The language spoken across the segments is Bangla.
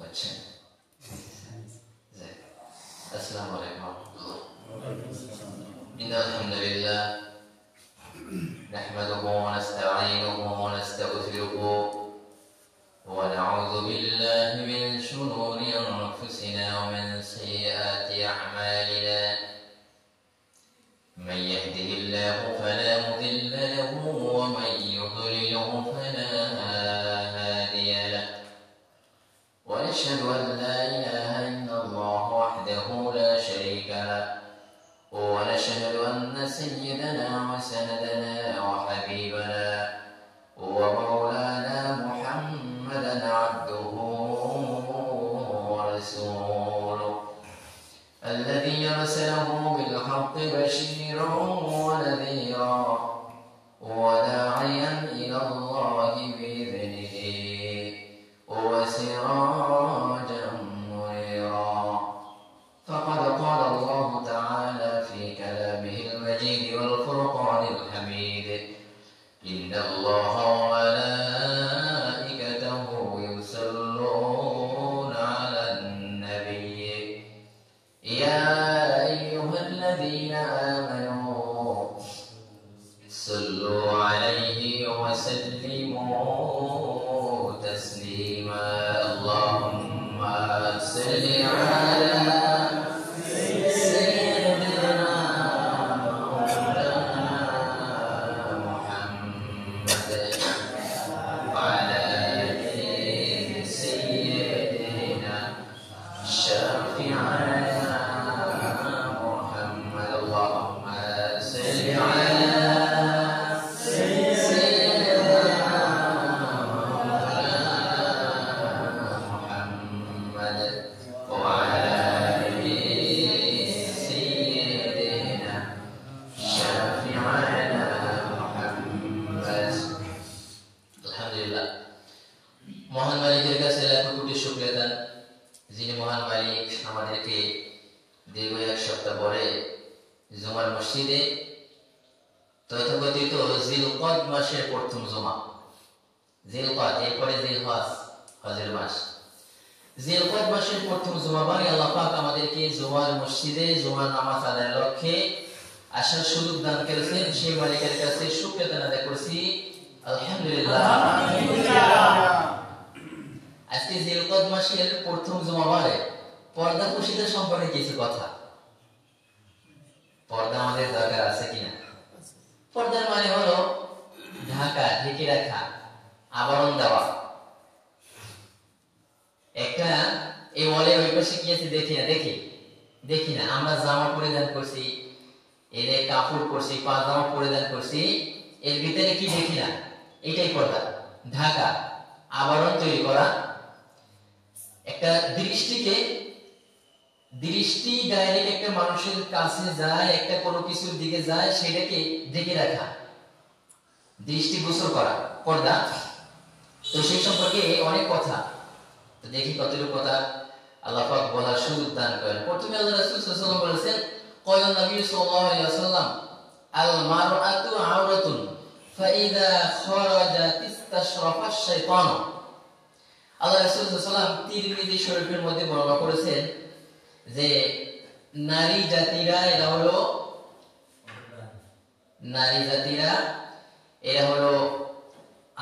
হচ্ছে আসসালামু আলাইকুম ওয়া রাহমাতুল্লাহ। ইন্নাল হামদুলিল্লাহ নাহমাদুহু ওয়া নাস্তাঈনুহু ওয়া নাস্তাগফিরুহু ওয়া নাউযু বিল্লাহি মিন শুরুরি আনফুসিনা ওয়া মিন সাইয়্যাতি আ'মালিনা। من يهده الله فلا مضل له ومن يضلله فلا هادي له ونشهد أن لا إله إلا الله وحده لا شريك له ونشهد أن سيدنا وسندنا وحبيبنا ومولانا محمدا عبده ورسوله الذي أرسله بالحق بشيرا ونذيرا وداعيا إلى الله بإذنه وسراجا منيرا. فقد قال الله تعالى في كلامه المجيد والفرقان الحميد: إن الله وملائكته يصلون على النبي يا أيها الذين آمنوا صلوا عليه وسلموا تسليما. اللهم صل على سيدنا مولانا محمد وعلى آل سيدنا شفيعنا محمد. اللهم صل على মহান মালিকের কাছে লাখ কোটি শুকরিয়া দেন, যিনি মহান মালিক আমাদেরকে দীর্ঘ এক সপ্তাহ পরে জুমার মসজিদে তথাকথিত জিলকদ মাসের প্রথম জুমা, জিলকদ এরপরে জিলহজ, হজের মাস, জিলকদ মাসের প্রথম জুমাবারে আল্লাহ পাক আমাদেরকে জুমার মসজিদে জুমার নামাজ আদায়ের লক্ষ্যে আসার সুযোগ দান করেছেন। সেই মালিকের কাছে শুকরিয়া আদায় করছি, আলহামদুলিল্লাহ। আজকে জিলকদ মাসের প্রথম জুমাবারে পর্দা কুশিদের সম্পর্কে কিছু কথা। পর্দা আমাদের দরকার আছে কিনা? পর্দার মানে হলো ঢাকা, ঢেকে রাখা, আবরণ দেওয়া। একটা এই ওয়ালের ওই পাশে কি আছে দেখি না আমরা জামা পরিধান করছি, এর কাপড় পরছি, পাজামা পরিধান করছি, এর ভিতরে কি দেখি না, এটাই পর্দা। ঢাকা, আবরণ তৈরি করা, একটা দৃষ্টি ডাইরেক্ট একটা মানুষের কাছে যায়, একটা কোনো কিছুর দিকে যায়, সেটাকে ঢেকে রাখা, দৃষ্টি গোচর করা, পর্দা। তো সেই সম্পর্কে অনেক কথা, তো দেখি কতটুকু কথা আল্লাহ পাক বলার সুযোগ দান করেন। প্রথমে আল্লাহ রাসূল সাল্লাল্লাহু আলাইহি ওয়াসাল্লাম বলেছেন, ক্বালা নবী সাল্লাল্লাহু আলাইহি ওয়াসাল্লাম, আল মারআতু আওরাতুন ফাইযা খারাজাত ইসতাশরাফা আশ-শাইতান। আল্লাহ রাসূল সাল্লাল্লাহু আলাইহি ওয়াসাল্লাম তিরমিজি শরীফের মধ্যে বর্ণনা করেছেন যে নারী জাতিরা এরা হলো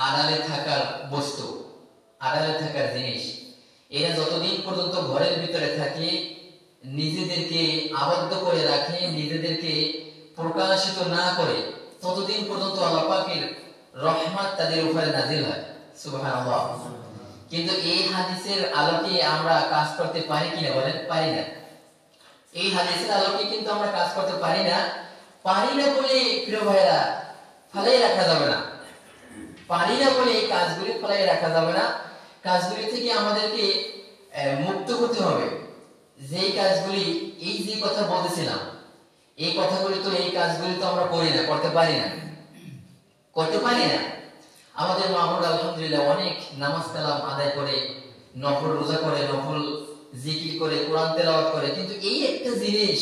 আড়ালে থাকার বস্তু, আড়ালে থাকার জিনিস। এরা যতদিন পর্যন্ত ঘরের ভিতরে থাকে, নিজেদেরকে আবদ্ধ করে রাখে, নিজেদেরকে প্রকাশিত না করে, ততদিন পর্যন্ত আল্লাহ পাকের রহমত তাদের উপরে নাজিল হয়। সুবহানাল্লাহ। কিন্তু এই হাদিসের আলোকে আমরা কাজ করতে পারি কিনা বলেন? পারি না। এই হাদিসের আলোকে কিন্তু আমরা কাজ করতে পারি না বলে প্রিয় ভাইরা ফেলাই রাখা যাবে না। পারি না বলে এই কাজগুলি ফেলাই রাখা যাবে না। কাজগুলি থেকে আমাদেরকে মুক্ত হতে হবে। যেই কাজগুলি, এই যে কথা বলতেছিলাম, এই কথাগুলি তো, এই কাজগুলি তো আমরা করি না, করতে পারি না। আমাদের মাহমুদ আলহামদুলিল্লাহ অনেক নামাজ কালাম আদায় করে, নফল রোজা করে, নফল জিকির করে, কোরআন তেলাওয়াত করে, কিন্তু এই একটা জিনিস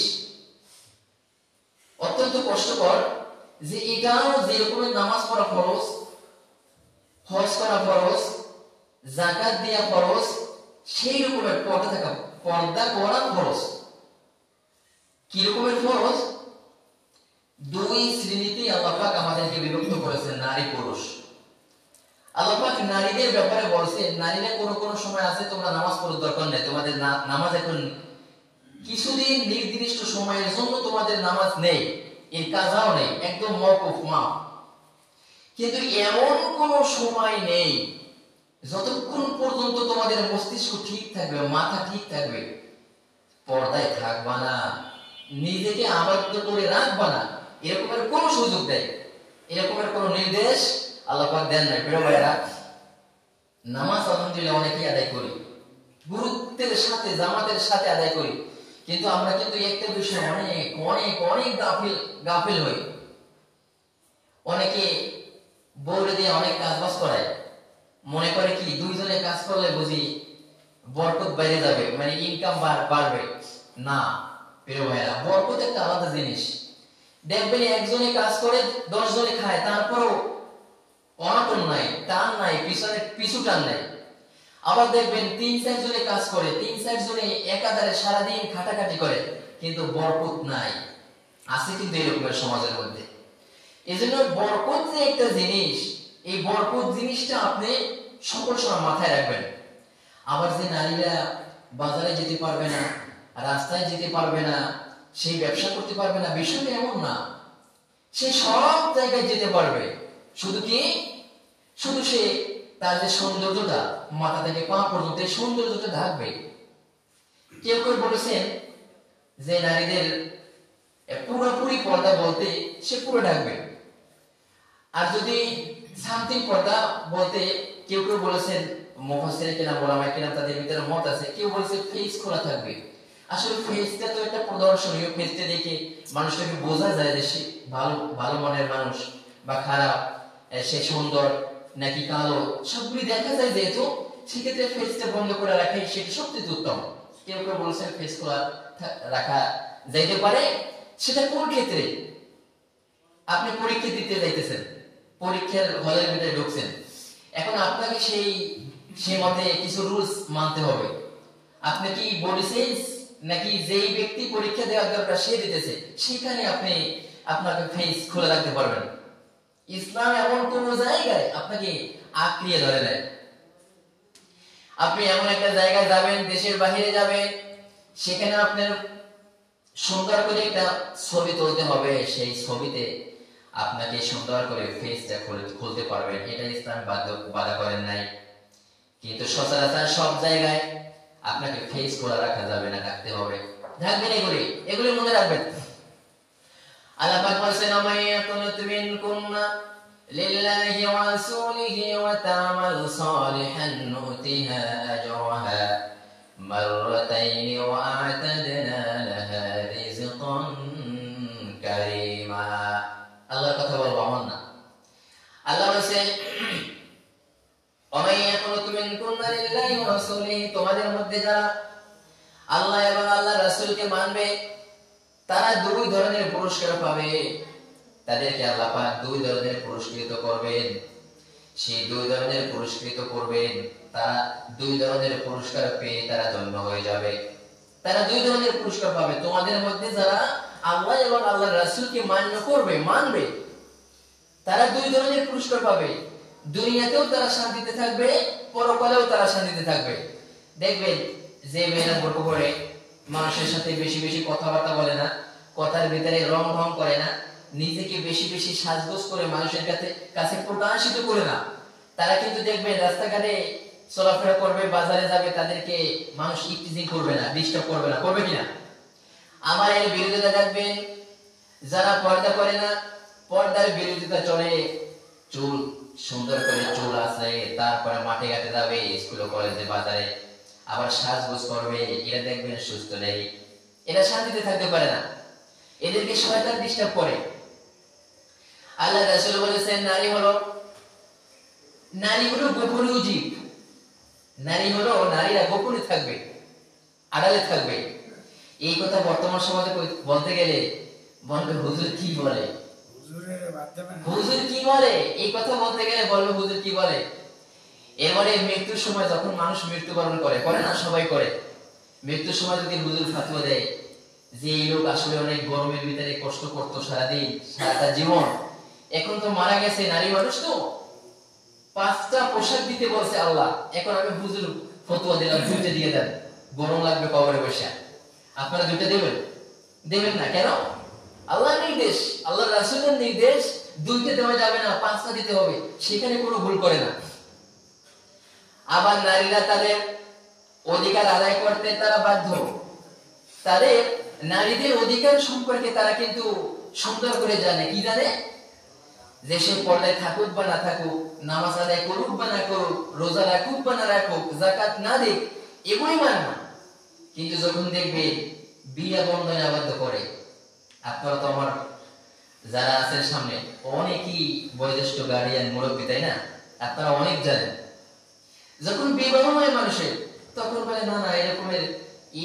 অত্যন্ত কষ্টকর যে এটাও যেরকম নামাজ পড়া ফরজ, হজ করা ফরজ, যাকাত দেয়া ফরজ, সেই রকমের পর্দা করা ফরজ। কি রকমের ফরজ? দুই শ্রেণীতে আল্লাহ পাক আমাদেরকে বিভক্ত করেছেন, নারী পুরুষ। আল্লাহ পাক নারীদের ব্যাপারে বলছেন, নারীরা কোন সময় আছে তোমরা নামাজ পড়ার দরকার নেই, তোমাদের নামাজ এখন কিছুদিন নির্দিষ্ট সময়ের জন্য তোমাদের নামাজ নেই, এর কাজাও নেই, একদম মওকুফ মাফ। কিন্তু এমন কোন সময় নেই যতক্ষণ পর্যন্ত তোমাদের মস্তিষ্ক ঠিক থাকবে, মাথা ঠিক থাকবে, পর্দায় থাকবা না, নিজেকে আবদ্ধ করে রাখবা না, এরকমের কোন সুযোগ দেয়, এরকমের কোন নির্দেশ আল্লাহ পাক দেন নাই। প্রিয় ভাইরা, নামাজ আলহামদুলিল্লাহ অনেকেই আদায় করি, গুরুত্বের সাথে জামাতের সাথে আদায় করি, কিন্তু আমরা কিন্তু একটা বিষয় অনেক অনেক অনেক গাফিল হই। অনেকে বউরে দিয়ে অনেক কাজ বাজ করায়, মনে করে কি দুইজনে কাজ করলে বুঝি বরকত বাইরে যাবে, মানে ইনকাম বাড়বে। না প্রিয় ভাইরা, বরকত একটা আলাদা জিনিস। দেখবেন একজনে কাজ করে 10 জনে খায়, তারপরও অনটন নাই, টান নাই, পিছু টান নাই। আবার দেখবেন 3-4 জনে কাজ করে, 3-4 জনে একাধারে সারাদিন খাটাখাটি করে, কিন্তু বরকত নাই। আছে কিন্তু এরকমের সমাজের মধ্যে। এজন্য বরকত যে একটা জিনিস, এই বরকত জিনিসটা আপনি সকল সময় মাথায় রাখবেন। আবার যে নারীরা বাজারে যেতে পারবে না, রাস্তায় যেতে পারবে না, সেই ব্যবসা করতে পারবে না, বিষয়টা এমন না। সে সব জায়গায় যেতে পারবে, শুধু সে তার যে সৌন্দর্যটা মাথা থেকে পা পর্যন্ত এই সৌন্দর্যটা ঢাকবে। কেউ কেউ বলেছেন যে নারীদের পুরোপুরি পর্দা বলতে সে পুরো ঢাকবে, আর যদি সামথিং পর্দা বলতে কেউ কেউ বলেছেন, মুফাসসির কিনা ওলামায়ে কিরাম তাদের ভিতরে মত আছে, কেউ বলেছে ফেস খোলা থাকবে। আসলে ফেসটা তো একটা প্রদর্শনীয়, ফেসটা দেখে মানুষটাকে বোঝা যায় যে সে ভালো মনের মানুষ বা খারাপ, সে সুন্দর নাকি কালো, সবগুলি দেখা যায়। যেহেতু সেক্ষেত্রে ফেসটা বন্ধ করে রাখাই সেটা সবচেয়ে উত্তম। কেউ কেউ বলেছেন ফেস খোলা রাখা যাইতে পারে। সেটা কোন ক্ষেত্রে? আপনি পরীক্ষা দিতে যাইতেছেন, পরীক্ষার হলের ভিতরে ঢুকছেন, এখন আপনাকে সেই মতে কিছু রুলস মানতে হবে। আপনি কি বলেছেন নাকি যেই ব্যক্তি পরীক্ষা দেওয়ার দরকার সে দিতেছে, সেখানে আপনি আপনাকে ফেস খুলে রাখতে পারবেন। ইসলাম এমন কোন জায়গায় আপনাকে আঁকড়িয়ে ধরে নেয়। আপনি এমন একটা জায়গায় যাবেন, দেশের বাহিরে যাবেন, সেখানে আপনার সুন্দর করে একটা ছবি তুলতে হবে, সেই ছবিতে আপনাকে সুন্দর করে ফেসটা খুলতে পারবেন, এটা ইসলাম বাধা করেন নাই। কিন্তু সচরাচর সব জায়গায় আপনাকে ফেস খোলা রাখা যাবে না, রাখতে হবে, ঢাকবেন। এগুলি মনে রাখবেন। আল্লাহ পাক বলেছেন, আমায়াকুনুত মিনকুন্না লিল্লাহি ওয়া রাসূলিহি ওয়া তা'মালু সালিহান নু'তিহা আজরাহা মাররাতাইনি ওয়া আ'তাদনা লাহা রিজকান কারীমা। আল্লাহর কথা বলবো আমার না। আল্লাহ বলেছেন, আমায়াকুনুত মিনকুন্না লিল্লাহি ওয়া রাসূলিহি, তোমাদের মধ্যে যারা আল্লাহ এবং আল্লাহর রাসূলকে মানবে তারা দুই ধরনের পুরস্কার পাবে। তাদেরকে আল্লাহ পাক দুই ধরনের পুরস্কৃত করবেন। সেই দুই ধরনের পুরস্কৃত করবেন, তারা দুই ধরনের পুরস্কার পেয়ে তারা ধন্য হয়ে যাবে। তারা দুই ধরনের পুরস্কার পাবে। তোমাদের মধ্যে যারা আল্লাহ এবং আল্লাহর রাসূলকে মানবে, তারা দুই ধরনের পুরস্কার পাবে। দুনিয়াতেও তারা শান্তিতে থাকবে, পরকালেও তারা শান্তিতে থাকবে। দেখবেন যে মেয়েরা গল্প করে, মানুষের সাথে বেশি বেশি কথাবার্তা বলে না, কথার ভিতরে রং করে না, নিজেকে বেশি বেশি সাজগোজ করে মানুষের কাছে প্রকাশিত করে না, তারা কিন্তু দেখবেন রাস্তাঘাটে চলাফেরা করবে, বাজারে যাবে, তাদেরকে মানুষ ইফতিজিং করবে না, ডিস্টার্ব করবে না। করবে কিনা? আমার এর বিরোধিতা দেখবেন যারা পর্দা করে না, পর্দার বিরোধিতা চলে, চুল সুন্দর করে চুল আছে, তারপরে মাঠে ঘাটে যাবে, স্কুলে কলেজে বাজারে আবার সাজগোজ করবে, এরা দেখবেন সুস্থ নেই, এরা শান্তিতে থাকতে পারে না, এদেরকে শয়তান ডিস্টার্ব করে। আল্লাহ রাসূল বলেছেন, নারী হলো গোপনীয় জীব, নারীরা গোপনে থাকবে, আড়ালে থাকবে। এই কথা বর্তমান সমাজে বলতে গেলে বলবে হুজুর কি বলে, এই কথা বলতে গেলে বলবে হুজুর কি বলে। এরপরে মৃত্যুর সময় যখন মানুষ মৃত্যুবরণ করে না, সবাই করে, মৃত্যুর সময় যদি হুজুর ফাতোয়া দেয় যে এই লোক আসলে অনেক গরমের ভিতরে কষ্ট করতো সারাদিন, সারাটা জীবন, এখন তো মারা গেছে, নারী মানুষ তো 5টা পোশাক দিতে বলছে আল্লাহ, এখন আমি হুজুর ফতোয়া দিলাম 2টা দিয়ে দেন, গরম লাগবে কবরে বসে, আপনারা 2টা দেবেন? দেবেন না কেন? আল্লাহর নির্দেশ, আল্লাহর রাসূলের নির্দেশ, 2টা দেওয়া যাবে না, 5টা দিতে হবে, সেখানে কোনো ভুল করে না। আবার নারীরা তাদের অধিকার আদায় করতে তারা বাধ্য, তাদের নারীদের অধিকার সম্পর্কে তারা কিন্তু সুন্দর করে জানে। কি জানে? যে সে পর্দায় থাকুক বা না থাকুক, নামাজ আদায় করুক বা না করুক, রোজা রাখুক বা না রাখুক, যাকাত না দিক, এগুলোই মানে না। কিন্তু যখন দেখবে বিয়ে বন্ধনে আবদ্ধ করে, আপনারা তো আমার যারা আছেন সামনে অনেকই বয়োজ্যেষ্ঠ গার্ডিয়ান মুরব্বী, তাই না? আপনারা অনেক জানেন, যখন বিবাহ হয় মানুষের, তখন বলে না না এরকমের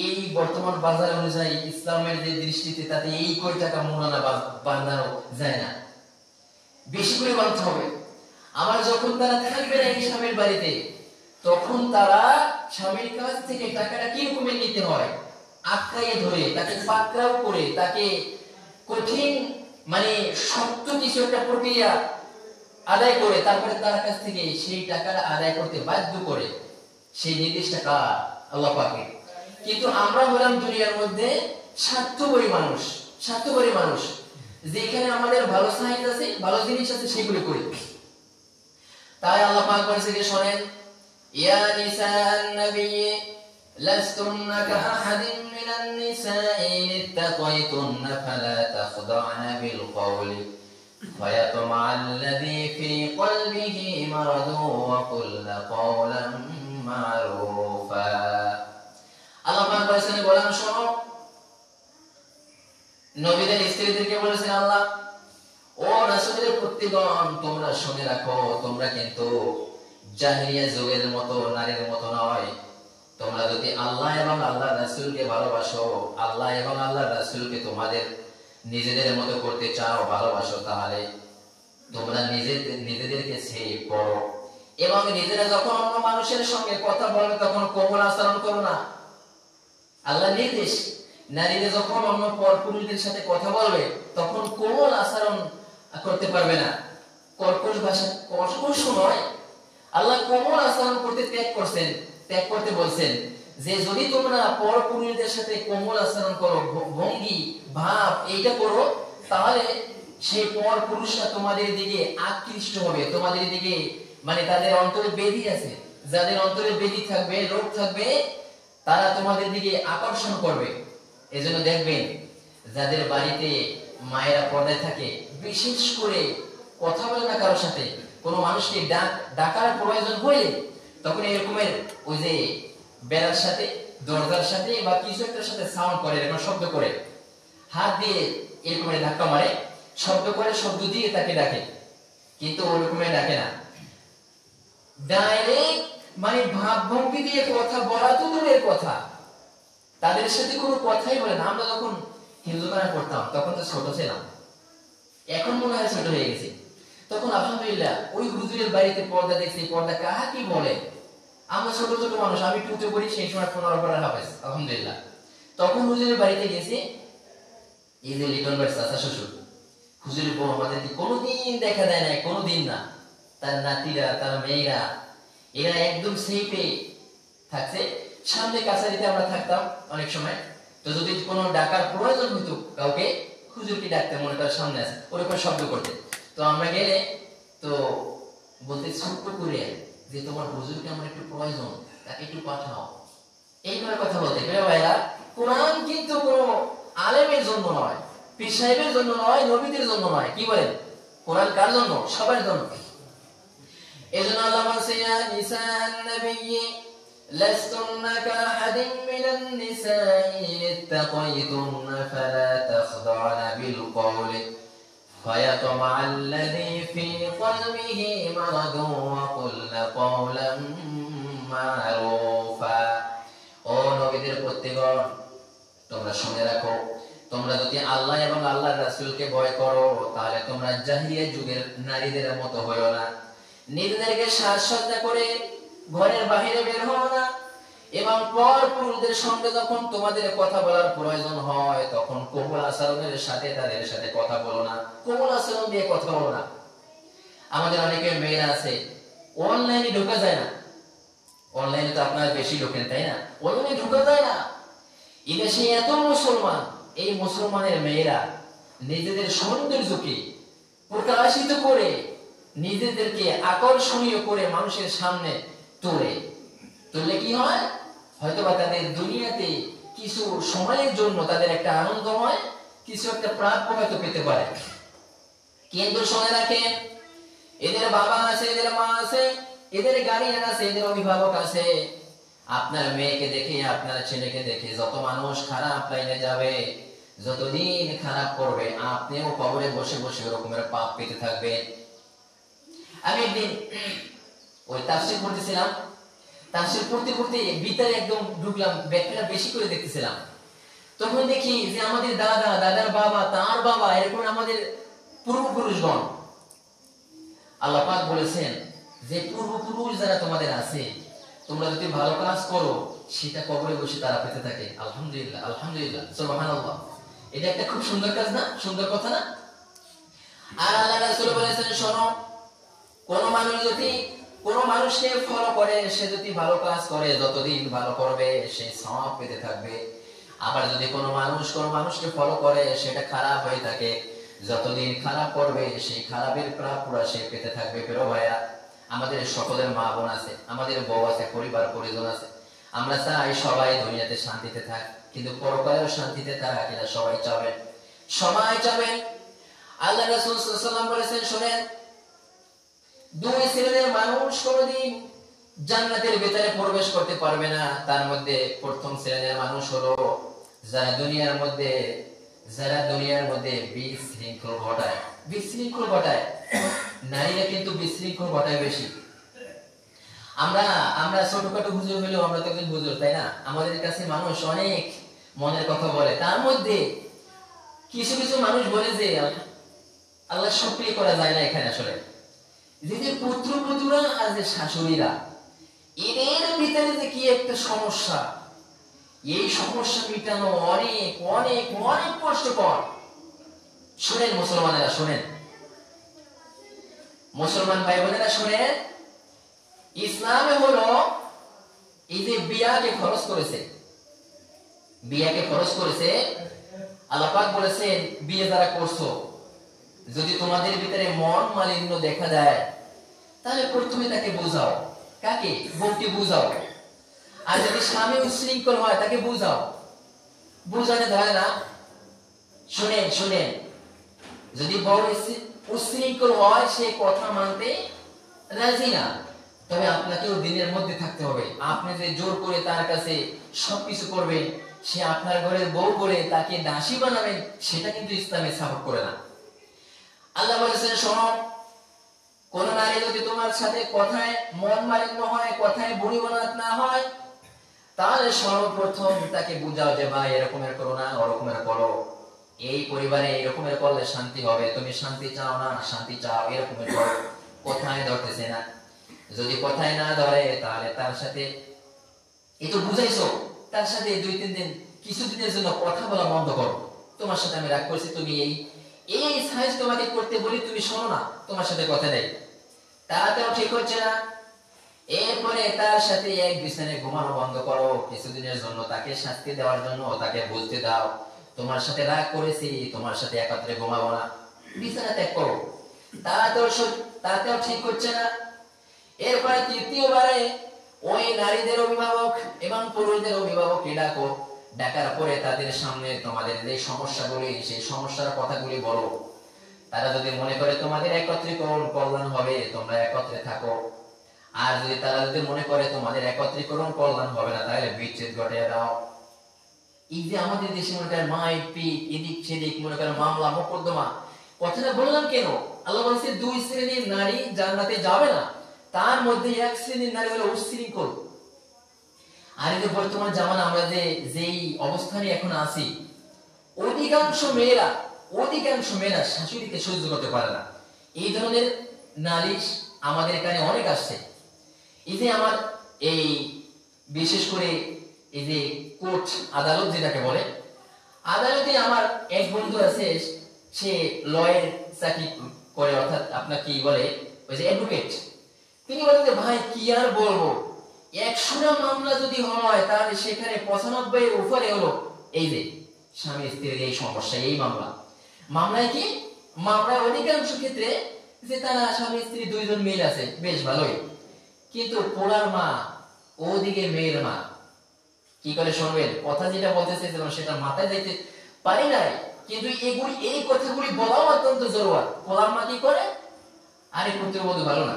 এই বর্তমান বাজার অনুযায়ী ইসলামের যে দৃষ্টিতে তাতে এই কোটি টাকা মোড়ানা বাঁধানো যায় না, বেশি করে বাঁধতে হবে। আবার যখন তারা থাকবে না এই স্বামীর বাড়িতে, তখন তারা স্বামীর কাছ থেকে টাকাটা কি রকমের নিতে হয় আটকাইয়ে ধরে, তাকে পাকড়াও করে, তাকে কঠিন মানে শক্ত কিছু একটা প্রক্রিয়া আদায় করে তারপরে তার কাছ থেকে সেই টাকাটা আদায় করতে বাধ্য করে, সেই নির্দিষ্ট টাকা আল্লাহ পাকের। কিন্তু আমরা হলাম দুনিয়ার মধ্যে স্বার্থপরী মানুষ, স্বার্থপরী মানুষ, যেখানে আমাদের ভালো সাইজ আছে, ভালো জিনিস আছে, সেগুলো করি। তাই আল্লাহ পাক বলেছে যে শোনেন, ইয়া নিসাআন নবী লাস্তুন্না কাআহাদিন মিনান নিসাঈ ইত্তাকাইতুন্না ফালা তাখদা'না বিল কওলি فيطمع الذي في قلبه مرض وقلن قولا معروفا। আল্লাহ পাক বলেছেন, বলেন শোনো, নবীদের স্ত্রীদেরকে বলেছেন আল্লাহ, ও রাসূলের পুত্রগণ, তোমরা শুনে রাখো, তোমরা কিন্তু জাহেলিয়া যুগের মতো নারীর মতো নয়। তোমরা যদি আল্লাহ এবং আল্লাহর রাসূলকে ভালোবাসো, আল্লাহ এবং আল্লাহর রাসূলকে তোমাদের নিজেদের মতো করতে চাও, ভালোবাসো, তাহলে তোমরা নিজেদেরকে সেভ করো এবং নিজেরা যখন অন্য মানুষের সঙ্গে কথা বলবে তখন কোমল আচরণ করো না। আল্লাহ নির্দেশ, নারীরা যখন অন্য পরপুরুষদের সাথে কথা বলবে তখন কোমল আচরণ করতে পারবে না, কর্কশ ভাষা, কর্কশ নয়। আল্লাহ কোমল আচরণ করতে ত্যাগ করতে বলছেন যে যদি তোমরা পরপুরুষদের সাথে কোমল আচরণ করো, ভঙ্গি ভাব এইটা করো, তাহলে সেই পরপুরুষরা তোমাদের দিকে আকৃষ্ট হবে, তোমাদের দিকে মানে তাদের অন্তরে বেধি আছে, যাদের অন্তরে বেধি থাকবে, রোগ থাকবে, তারা তোমাদের দিকে আকর্ষণ করবে। এজন্য দেখবেন যাদের বাড়িতে মায়েরা পর্দায় থাকে, বিশেষ করে কথা বলে না কারোর সাথে, কোনো মানুষকে ডাকার প্রয়োজন হলে তখন এরকমের ওই যে বেড়ার সাথে, দরজার সাথে বা কিছু একটার সাথে সাউন্ড করে, এরকম শব্দ করে, হাত দিয়ে এরকম ধাক্কা মারে, শব্দ করে, শব্দ দিয়ে তাকে ডাকে। কিন্তু ওরকমের ডাকে না, ডাইরেক্ট মানে ভাব ভঙ্গি দিয়ে কথা বলা তো দূরের কথা, তাদের সাথে কোনো কথাই বলে না। আমরা যখন হিন্দুখানা করতাম তখন তো ছোট ছিলাম, এখন মনে হয় ছোট হয়ে গেছে। তখন আলহামদুলিল্লাহ ওই হুজুরের বাড়িতে পর্দা দেখছি, পর্দা কাহা কি বলে, আমরা ছোট ছোট মানুষ, আমি টুতে পড়ি, সেই সময় 15 পড়ার হাফেজ আলহামদুলিল্লাহ। তখন হুজুরের বাড়িতে গেছি, এই যে লিটন ভাই চাচা শ্বশুর, হুজুরের বউ আমাদেরকে কোনোদিন দেখা দেয় নাই, কোনোদিন না। তার নাতিরা, তার মেয়েরা, এরা একদম সেফে থাকছে। সামনে কাছারিতে আমরা থাকতাম অনেক সময়, তো যদি কোনো ডাকার প্রয়োজন হইতো কাউকে, হুজুরকে ডাকতে, মনে করার সামনে আছে, ওরকম শব্দ করতে, তো আমরা গেলে তো বলতে ছোট্ট করে যে তোমার হুজুরকে আমার একটু প্রয়োজন, তাকে একটু পাঠাও, এইভাবে কথা বলতে। ভাইরা, কোরআন কিন্তু কোনো আলেমের জন্য নয়, পীর সাহেবের জন্য নয়, নবীদের জন্য নয়। কি বলেন? কোরআন কার জন্য? সবার জন্য। এজন্য আল্লাহ বলেছে, ইয়া নিসাআন নবী লাস্তুন্না কাআহাদিন মিনান নিসাঈ ইত্তাকাইতুন্না ফালা তাখদা'না বিল কওলি فيطمع الذي في قلبه مرض وقلن قولا معروفا। ও নবীদের প্রত্যেকগণ, তোমরা শুনে রাখো, তোমরা যদি আল্লাহ এবং আল্লাহর রাসূলকে ভয় করো, তাহলে তোমরা জাহিলিয়া যুগের নারীদের মতো হইও না। নিজেদেরকে সাজসজ্জা করে ঘরের বাইরে বের হও না, এবং পর পুরুষদের সঙ্গে যখন তোমাদের কথা বলার প্রয়োজন হয় তখন কোমল আচরণের সাথে তাদের সাথে কথা বলো না, কোমল আচরণ দিয়ে কথা বলো না। আমাদের অনেকে মেয়েরা আছে অনলাইনে ঢোকা যায় না, অনলাইনে তো আপনার বেশি ঢোকেন তাই না, অনলাইনে ঢোকা যায় না। এদেশে এত মুসলমান, এই মুসলমানের মেয়েরা নিজেদের সৌন্দর্যকে প্রকাশিত করে নিজেদেরকে আকর্ষণীয় করে মানুষের সামনে তুললে কি হয়, হয়তোবা তাদের দুনিয়াতে কিছু সময়ের জন্য তাদের একটা আনন্দ হয়, কিছু একটা প্রাপ্য হয়তো পেতে পারে। কিন্তু শুনে রাখেন, এদের বাবা আছে, এদের মা আছে, এদের গার্ডিয়ান আছে, এদের অভিভাবক আছে। আপনার মেয়েকে দেখে, আপনার ছেলেকে দেখে যত মানুষ খারাপ লাইনে যাবে, যতদিন খারাপ করবে, আপনিও কবরে বসে বসে ওরকমের পাপ পেতে থাকবেন। আমি একদিন ওই তাফসীর পড়তেছিলাম, তাফসীর পড়তে পড়তে ভিতরে একদম ঢুকলাম, ব্যাখ্যাটা বেশি করে দেখতেছিলাম। তখন দেখি যে আমাদের দাদা, দাদার বাবা, তার বাবা, এরকম আমাদের পূর্বপুরুষগণ, আল্লাহ পাক বলেছেন যে পূর্বপুরুষ যারা তোমাদের আছে, তোমরা যদি ভালো কাজ করো সেটা কবরে বসে তারা পেতে থাকে। আলহামদুলিল্লাহ, আলহামদুলিল্লাহ, সুবহানাল্লাহ। এটা একটা খুব সুন্দর কাজ না, সুন্দর কথা না? আর আল্লাহ রাসূল বলেছেন, শোনো, কোন মানুষকে ফলো করে, সে যদি ভালো কাজ করে, যতদিন ভালো করবে সে সওয়াব পেতে থাকবে। আবার যদি কোন মানুষকে ফলো করে, সেটা খারাপ হয়ে থাকে, যতদিন খারাপ করবে সেই খারাপের প্রাপ্য সে পেতে থাকবে। প্রিয় ভাইয়া, আমাদের সকলের মা বোন আছে, আমাদের বউ আছে, পরিবার পরিজন আছে। আমরা চাই সবাই দুনিয়াতে শান্তিতে থাক, কিন্তু পরকালেও শান্তিতে থাক, এটা সবাই চাবেন, সবাই চাবেন। আল্লাহ রাসূল সাল্লাল্লাহু আলাইহি ওয়াসাল্লাম বলেছেন, শুনেন, দুই শ্রেণীর মানুষ কোনদিন জান্নাতের ভিতরে প্রবেশ করতে পারবে না। তার মধ্যে প্রথম শ্রেণীর মানুষ হলো যারা দুনিয়ার মধ্যে বিশৃঙ্খল ঘটায়। নারীরা কিন্তু বিশৃঙ্খল ঘটায় বেশি। আমরা ছোটখাটো হুজুর হলেও আমরা তো একজন হুজুর, তাই না? আমাদের কাছে মানুষ অনেক মনের কথা বলে, তার মধ্যে কিছু কিছু মানুষ বলে যে আল্লাহ শুকরিয়া করা যায় না। এখানে আসলে যে পুত্রবধূরা আর যে শাশুড়িরা, এদের ভিতরে যে কি একটা সমস্যা, এই সমস্যা মিটানো অনেক অনেক অনেক কষ্টকর। শুনেন মুসলমানেরা, শুনেন, মুসলমান ভাই বোনেরা শুনেন, ইসলামে হলো এই যে বিয়াকে খরচ করেছে, আল্লাহ পাক বলেছেন, বিয়ে যারা করছো, যদি তোমাদের ভিতরে মন মালিন্য দেখা দেয় তাহলে প্রথমে তাকে বোঝাও। কাকে? বউকে বুঝাও। আর যদি স্বামী উচ্ছৃঙ্খল হয় তাকে বুঝাও। বুঝাতে ধরে না। শুনেন, যদি বউ উচ্ছৃঙ্খল হয়, সে কথা মানতে রাজি না, তবে আপনাকেও দিনের মধ্যে থাকতে হবে। আপনি যে জোর করে তার কাছে সবকিছু করবেন, সে আপনার ঘরের বউ করে তাকে দাসী বানাবেন, সেটা কিন্তু ইসলামে সাপোর্ট করে না। আল্লাহ বলেছেন, শোনো, কোন নারী যদি তোমার সাথে কথায় মন মালিন্য হয়, কথায় বনিবনাত না হয়, তাহলে সর্বপ্রথম তাকে বুঝাও যে ভাই এরকমের করো না, ওরকমের করো, এই পরিবারে এরকমের করলে শান্তি হবে, তুমি শান্তি চাও না, শান্তি চাও, এরকমের করো। কথায় ধরতেছে না, যদি কথায় না ধরে তাহলে তার সাথে এই তো বুঝাইছো, তার সাথে 2-3 দিন কিছুদিনের জন্য কথা বলা বন্ধ করো। তোমার সাথে আমি রাগ করছি, তুমি এই সাইজ তোমাকে করতে বলি, তুমি শোনো না, তোমার সাথে কথা নেই, তাতেও ঠিক হচ্ছে না। এরপরে তার সাথে এক বিছানায় ঘুমানো বন্ধ করো কিছুদিনের জন্য, তাকে শাস্তি দেওয়ার জন্য তাকে বুঝতে দাও তোমার সাথে রাগ করেছি, তোমার সাথে একত্রে ঘুমাবো না, বিছানা ত্যাগ করো। তাতেও ঠিক হচ্ছে না। এরপরে তৃতীয়বারে ওই নারীদের অভিভাবক এবং পুরুষদের অভিভাবককে ডাকো, ডাকার পরে তাদের সামনে তোমাদের যে সমস্যাগুলি, সেই সমস্যার কথাগুলি বলো। তারা যদি মনে করে তোমাদের একত্রীকরণ কল্যাণ হবে, তোমরা একত্রে থাকো। আর তারা যদি মনে করে তোমাদের একত্রীকরণ কল্যাণ হবে না, তাহলে বিচ্ছেদ ঘটিয়ে দাও। এই যে আমাদের দেশে মনে করেন মারপিট, এদিক সেদিক, মনে করেন মামলা মোকদ্দমা, কথাটা বললাম কেন? আল্লাহ বলেছে 2 শ্রেণীর নারী জান্নাতে যাবে না, তার মধ্যে 1 শ্রেণীর নারী হলো উচ্ছৃঙ্খল। আর এই যে বর্তমান জামানা আমরা যেই অবস্থানে এখন আছি, অধিকাংশ মেয়েরা শাশুড়িকে সহ্য করতে পারে না। এই ধরনের নালিশ আমাদের এখানে অনেক আসছে। এই যে আমার এই বিশেষ করে এই যে কোর্ট আদালত যেটাকে বলে, আদালতে আমার এক বন্ধু আছে, সে লয়ের চাকরি করে, অর্থাৎ আপনার কি বলে ওই যে অ্যাডভোকেট। তিনি বলেন যে ভাই কি আর বলবো, 100টা মামলা যদি হয় তাহলে সেখানে 95 এর উপরে হলো এই যে স্বামী স্ত্রীর এই সমস্যা, এই মামলায় কি মামলায় অধিকাংশ ক্ষেত্রে যে তারা স্বামী স্ত্রী দুইজন মিল আছে বেশ ভালোই, কিন্তু পোলার মা ওদিকে মেয়ের মা কি করে শুনবেন, কথা যেটা বলতে চাইছিলাম সেটা মাথায় যাইতে পারি নাই, কিন্তু এই কথাগুলি বলাও অত্যন্ত জরুরি। পোলার মা কি করে, আরে পুত্রবধূ ভালো না,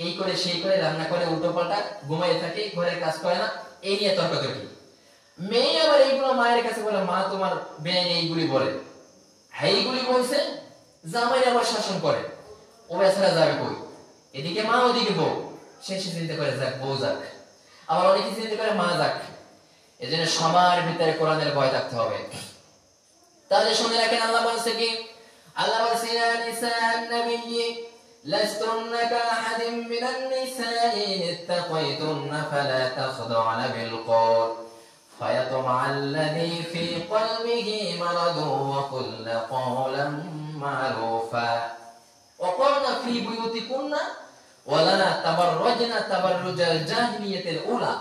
এই করে সেই করে, রান্না করে উল্টো পাল্টা, ঘুমাই থাকে, ঘরের কাজ করে না, এই নিয়ে তর্কাতর্কি। মেয়ে আবার এইগুলো মায়ের কাছে বলে, মা তোমার বেআইন এইগুলি বলে, এইগুলি বলছে, জামাই আবার শাসন করে, ও বেচারা যাবে কই, এদিকে মা ওদিকে বউ, শেষে চিন্তা করে যাক বউ যাক, আবার অনেকে চিন্তা করে মা যাক। এজন্য সবার ভিতরে কোরআনের ভয় থাকতে হবে। তাহলে শুনে রাখেন, আল্লাহ বলছে কি, আল্লাহ বলছে ইয়া নিসাআন নবিয়্যি লাস্তুন্না কাআহাদিন মিনান নিসাই ইত্তাকাইতুন্না ফালা তাখদা'না বিল কওল ফায়াতমা'আল্লাযী ফী কলবিহি মারাদুন ওয়া কুল্লা কওলান মা'রুফা ওয়া কুলনা ফী বুয়ুতিকুন্না ওয়া লা তাবাররাজনা তাবাররুজাল জাহিলিয়াতিল উলা।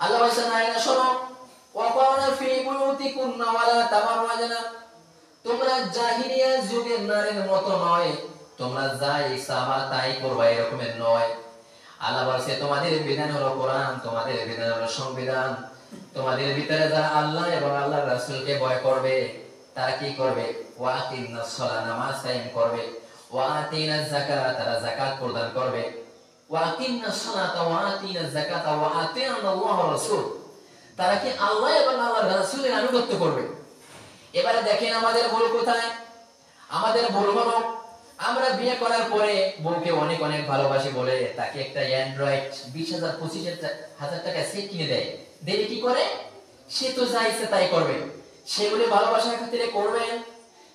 আল্লাহ বলেন আয়না শোনো, ওয়াকানা ফি বুয়ুতিকুন্না ওয়ালা তাবাররাজনা, তোমরা জাহিলিয়া যুগের নারীর মতো নয়, তোমরা যা ইচ্ছা তাই করবে এরকমের নয়। আল্লাহ বলেছে তোমাদের বিধান হলো কোরআন, তোমাদের বিধান হলো সংবিধান। তোমাদের ভিতরে যারা আল্লাহ এবং আল্লাহর রাসূলকে ভয় করবে তারা কি করবে, ওয়াকিনাস সালাত, নামাজ কায়েম করবে, ওয়াতিনাজ যাকাত, তারা যাকাত প্রদান করবে, ওয়াকিনাস সালাতা ওয়াতিনাজ যাকাতা ওয়াতিনাল্লাহ ওয়া রাসূল, তারা কি আল্লাহ এবং আল্লাহর রাসূলের আনুগত্য করবে। এবারে দেখেন আমাদের ভুল কোথায়, আমাদের ভুল হলো আমরা বিয়ে করার পরে বউকে অনেক অনেক ভালোবাসি বলে তাকে একটা অ্যান্ড্রয়েড 20,000 25,000 টাকা সেট কিনে দেয়, দিলে কি করে, সে তো যা ইচ্ছে তাই করবে, সেগুলি ভালোবাসার খাতিরে করবেন,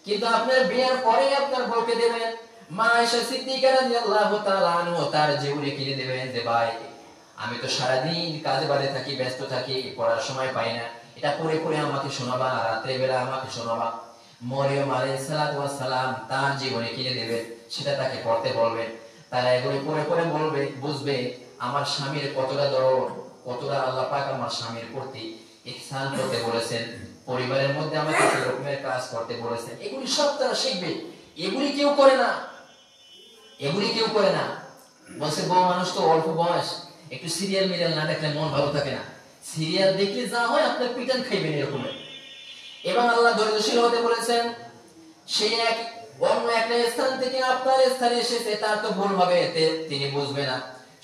কিন্তু আপনার বিয়ের পরে আপনার বউকে দেবেন। মা আয়েশা সিদ্দিকা রাদিয়াল্লাহু তাআলা আনহা তার জীবনে কিনে দেবেন যে ভাই আমি তো সারাদিন কাজে বাড়ে থাকি, ব্যস্ত থাকি, পড়ার সময় পাই না, এটা পড়ে পড়ে আমাকে শোনাবা, রাতের বেলা আমাকে শোনাবা। মরিয়ম আলাইহিস সালাতু ওয়াস সালাম তার জীবনে কিনে দেবেন, সেটা তাকে পড়তে বলবেন। তারা এগুলি পড়ে পড়ে বলবে, বুঝবে আমার স্বামীর কতটা দরদ, কতটা আল্লাহ পাক আমার স্বামীর প্রতি ইহসান করতে বলেছেন, পরিবারের মধ্যে আমাকে কি রকমের কাজ করতে বলেছেন, এগুলি সব তারা শিখবে। এগুলি কেউ করে না, এগুলি কেউ করে না। বলছে বউ মানুষ তো অল্প বয়স, একটু সিরিয়াল মিরিয়াল না দেখলে মন ভালো থাকে না, সিরিয়াল দেখলে যা হয় আপনার পিটান খাইবেন এরকম। এবং আল্লাহ ধৈর্যশীল হতে বলেছেন, সে এক অন্য একটা স্থান থেকে আপনার স্থানে এসেছে, তার তো ভুল হবে, তিনি বুঝবে না,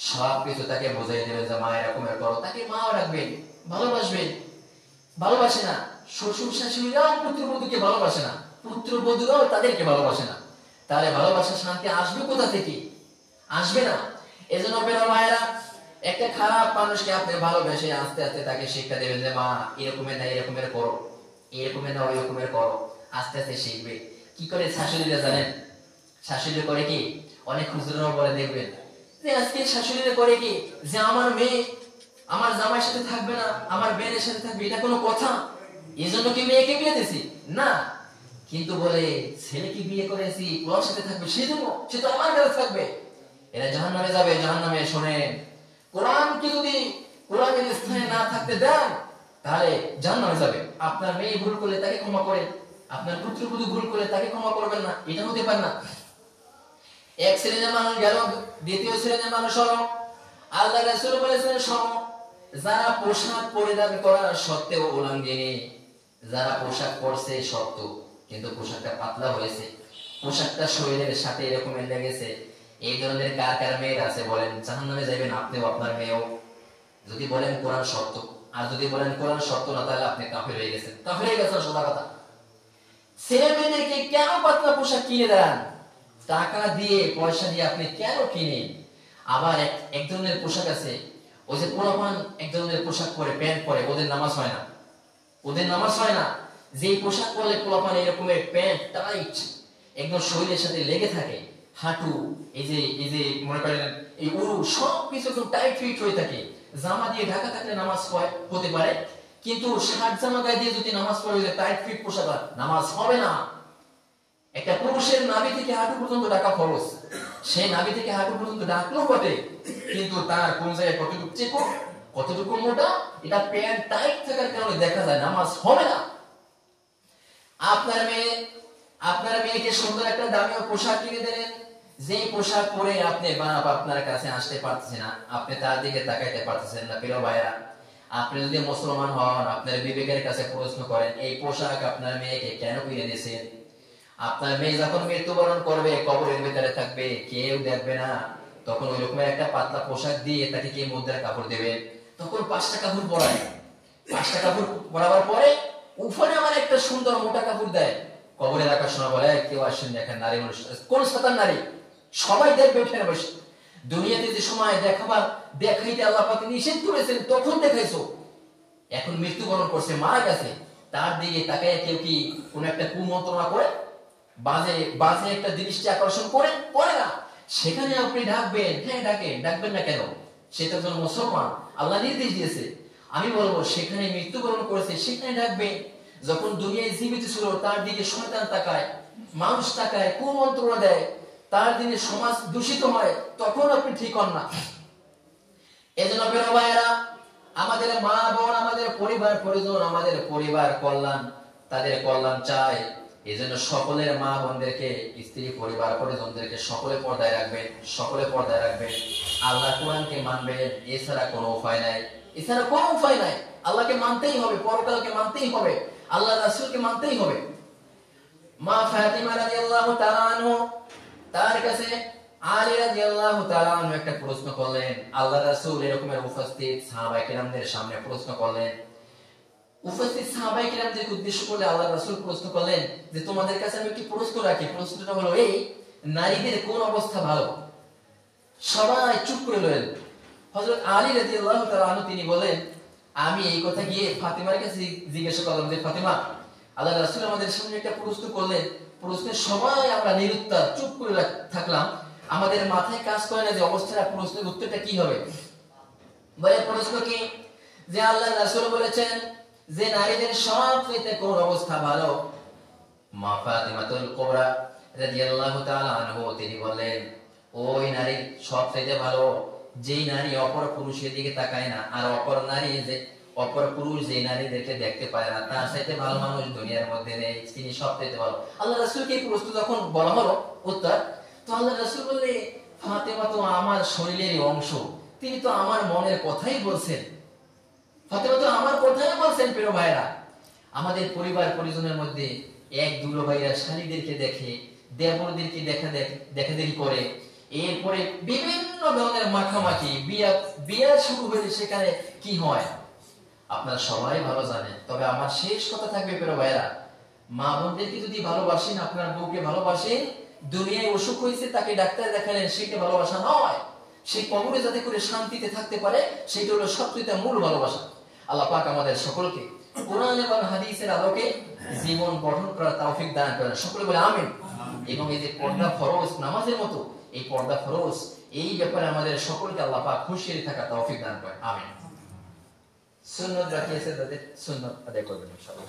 সব কিছু তাকে বোঝাই দেবেন যে মা এরকমের করো, তাকে মাও রাখবেন, ভালোবাসবেন। ভালোবাসে না শ্বশুর শাশুড়িরাও পুত্রবধূকে ভালোবাসে না, পুত্রবধূরাও তাদেরকে ভালোবাসে না, তাহলে ভালোবাসা শান্তি আসবে কোথা থেকে, আসবে না। এজন্য বেরা মায়েরা, একটা খারাপ মানুষকে আপনি ভালোবেসে আস্তে আস্তে তাকে শিক্ষা দেবেন যে মা এরকমের না এরকমের করো, এরকমের না ওইরকমের করো, আস্তে আস্তে শিখবে। কি করে শাশুড়িরা জানেন, শাশুড়ি করে কি, অনেক হুজুররাও বলে দেখবেন যে আজকে শাশুড়িরা করে কি, যে আমার মেয়ে আমার জামাইয়ের সাথে থাকবে না, আমার বেনের সাথে থাকবে, এটা কোনো কথা, এজন্য কি মেয়েকে বিয়ে দিয়েছি না, কিন্তু বলে ছেলেকে বিয়ে করেছি ওর সাথে থাকবে, সেজন্য সে তো আমার কাছে থাকবে। এরা জাহান্নামে যাবে, জাহান্নামে। শোনেন, কোরআনকে যদি কোরআনের স্থানে না থাকতে দেন তাহলে জাহান্নামে যাবে। আপনার মেয়ে ভুল করলে তাকে ক্ষমা করেন, আপনার পুত্রবধূ ভুল করলে তাকে ক্ষমা করবেন না, এটা হতে পারে না। এক শ্রেণীর মানুষ গেল, দ্বিতীয় শ্রেণীর মানুষ হলো, আল্লাহ রাসূল বলেছেন শোনো, যারা পোশাক পরিধান করার সত্ত্বেও উলঙ্গিনী, যারা পোশাক পরছে সত্য কিন্তু পোশাকটা পাতলা হয়েছে, পোশাকটা শরীরের সাথে এরকম লেগেছে, এই ধরনের কার কার মেয়ের আছে বলেন, জাহান্নামে যাবেন আপনিও আপনার মেয়েও। যদি বলেন কোরআন সত্য, আর যদি বলেন কোরআন সত্য না, তাহলে আপনি কাফের হয়ে গেছেন, কাফের হয়ে গেছেন সোজা কথা। ছেলে মেয়েদেরকে কেন পাতলা পোশাক কিনে দেন, টাকা দিয়ে পয়সা দিয়ে আপনি কেন কিনেন? আবার এক ধরনের পোশাক আছে, ওই যে পোলাপান এক ধরনের পোশাক পরে, প্যান্ট পরে, ওদের নামাজ হয় না, ওদের নামাজ হয় না। যে পোশাক পরলে পোলাপান এরকমের প্যান্ট টাইট একদম শরীরের সাথে লেগে থাকে, হাঁটু, এই যে মনে করেন এই উরু সবকিছু একদম টাইট ফিট হয়ে থাকে, জামা দিয়ে ঢাকা থাকলে নামাজ হতে পারে, কিন্তু শার্ট জামা গায়ে দিয়ে যদি নামাজ পড়ে টাইট ফিট পোশাক, নামাজ হবে না। একটা পুরুষের নাভি থেকে হাঁটু পর্যন্ত ঢাকা ফরজ, সেই নাভি থেকে হাঁটু পর্যন্ত ঢাকলেও বটে, কিন্তু তার কোন জায়গায় কতটুকু চেপো কতটুকু মোটা, এটা প্যান্ট টাইট থাকার কারণে দেখা যায়, নামাজ হবে না। আপনার মেয়েকে সুন্দর একটা দামি পোশাক কিনে দিলেন, যে পোশাক পরে আপনি বাপ আপনার কাছে আসতে পারতেছেন না, আপনি তার দিকে তাকাইতে পারতেছেন না। প্রিয় ভাইরা, আপনি যদি মুসলমান হন, আপনার বিবেকের কাছে প্রশ্ন করেন, এই পোশাক আপনার মেয়েকে কেন কিনে দিয়েছেন? আপনার মেয়ে যখন মৃত্যুবরণ করবে, কবরের ভিতরে থাকবে, কেউ দেখবে না, তখন ওই রকমের একটা পাতলা পোশাক দিয়ে তাকে কে মুদ্রার কাপড় দেবে? তখন 5টা কাপড় পরায়, 5টা কাপড় পরাবার পরে উপরে আমার একটা সুন্দর মোটা কাপড় দেয়। কবরে রাখার সময় বলে, কেউ আসেন দেখেন, নারী মানুষ, কোন সাতার নারী, সবাই দেখবে উঠে বসে। দুনিয়াতে যে সময় দেখাইতে আল্লাহ পাক নিষেধ করেছেন তখন দেখাইছো, এখন মৃত্যুবরণ করছে, মারা গেছে, তার দিকে তাকায় কেউ কি কোন একটা কুমন্ত্রণা করে, বাজে একটা দৃষ্টি আকর্ষণ করে না? সেখানে আপনি ডাকবেন, হ্যাঁ ডাকবেন না কেন? সেটা একজন মুসলমান, আল্লাহ নির্দেশ দিয়েছে। আমি বলবো সেখানে মৃত্যুবরণ করেছে, সেখানে ডাকবেন। যখন দুনিয়ায় জীবিত ছিল তার দিকে শয়তান তাকায়, মানুষ তাকায়, কুমন্ত্রণা দেয়, তার দিনে সমাজ দূষিত হয়, তখন আপনি ঠিক হন না। এজন্য প্রিয় ভাইয়েরা, আমাদের মা বোন, আমাদের পরিবার পরিজন, আমাদের পরিবার কল্যাণ, তাদের কল্যাণ চায়। এজন্য সকলের মা বোনদেরকে, স্ত্রী পরিবার পরিজনদেরকে সকলে পর্দায় রাখবেন, আল্লাহ কোরআনকে মানবেন, এছাড়া কোনো উপায় নাই, আল্লাহকে মানতেই হবে, পরকালকে মানতেই হবে, আল্লাহ রাসূলকে মানতেই হবে। মা ফাতিমা রাদিয়াল্লাহু তাআলা আনহা, তার কাছে আলী রাদিয়াল্লাহু তাআলা আনহু একটা প্রশ্ন করলেন, আল্লাহ রাসূল এরকমের উপস্থিত সাহাবায়ে কেরামদের সামনে প্রশ্ন করলেন। উপস্থিত সাহাবায়ে কেরামদের উদ্দেশ্য করে আল্লাহ রাসূল প্রশ্ন করলেন যে, তোমাদের কাছে আমি কি প্রশ্ন রাখি, প্রশ্নটা হলো এই, নারীদের কোন অবস্থা ভালো? সবাই চুপ করে রইলেন। হযরত আলী রাদিয়াল্লাহু তাআলা আনহু তিনি বলেন, আমি এই কথা গিয়ে ফাতিমার কাছে জিজ্ঞাসা করলাম যে, ফাতিমা, আল্লাহ রাসূল আমাদের সামনে একটা প্রশ্ন করলেন, প্রশ্নে সবাই আমরা নিরুত্তর চুপ করে থাকলাম, আমাদের মাথায় কাজ করে না যে অবস্থাটা, প্রশ্নের উত্তরটা কি হবে। বলে, প্রশ্ন কি? যে আল্লাহ রাসূল বলেছেন যে নারীদের সবচেয়ে কোন অবস্থা ভালো? মা ফাতিমাতুল কুবরা রাদিয়াল্লাহু তাআলা আনহা তিনি বলেন, ওই নারী সবচেয়ে ভালো যেই নারী অপর পুরুষের দিকে তাকায় না, আর অপর পুরুষ যে নারীদেরকে দেখতে পায় না, তার চাইতে ভালো মানুষ দুনিয়ার মধ্যে নেই, তিনি সবচেয়ে ভালো। আল্লাহ রাসূলকে এই প্রশ্ন যখন বলা হলো উত্তর, তো আল্লাহ রাসূল বললে, ফাতেমা তো আমার শরীরেরই অংশ, তিনি তো আমার মনের কথাই বলছেন, ফাতেমা তো আমার কথাই বলছেন। প্রিয় ভাইরা, আমাদের পরিবার পরিজনের মধ্যে এক দুলো ভাইরা শালীদেরকে দেখে, দেবরদেরকে দেখাদেখি করে, এরপরে বিভিন্ন ধরনের মাখামাখি, বিয়া শুরু হয়ে সেখানে কি হয় আপনারা সবাই ভালো জানেন। তবে আমার শেষ কথা থাকবে, প্রিয় ভাইরা, মা বোনদেরকে যদি ভালোবাসেন, আপনার বউকে ভালোবাসেন, দুনিয়ায় অসুখ হয়েছে তাকে ডাক্তার দেখালেন, সেটা ভালোবাসা নয়। সে কবরে যাতে করে শান্তিতে থাকতে পারে, সেটা হলো সবচেয়ে মূল ভালোবাসা। আল্লাহ পাক আমাদের সকলকে কোরআন এবং হাদিসের আলোকে জীবন গঠন করার তৌফিক দান করেন, সকলে বলে আমিন। এবং এই যে পর্দা ফরজ, নামাজের মতো এই পর্দা ফরজ, এই ব্যাপারে আমাদের সকলকে আল্লাহ পাক খুশি থাকার তৌফিক দান করেন, আমিন। সুন্নাত রাখিয়েছে, তাদের সুন্নাত আদায় করবেন ইনশাআল্লাহ।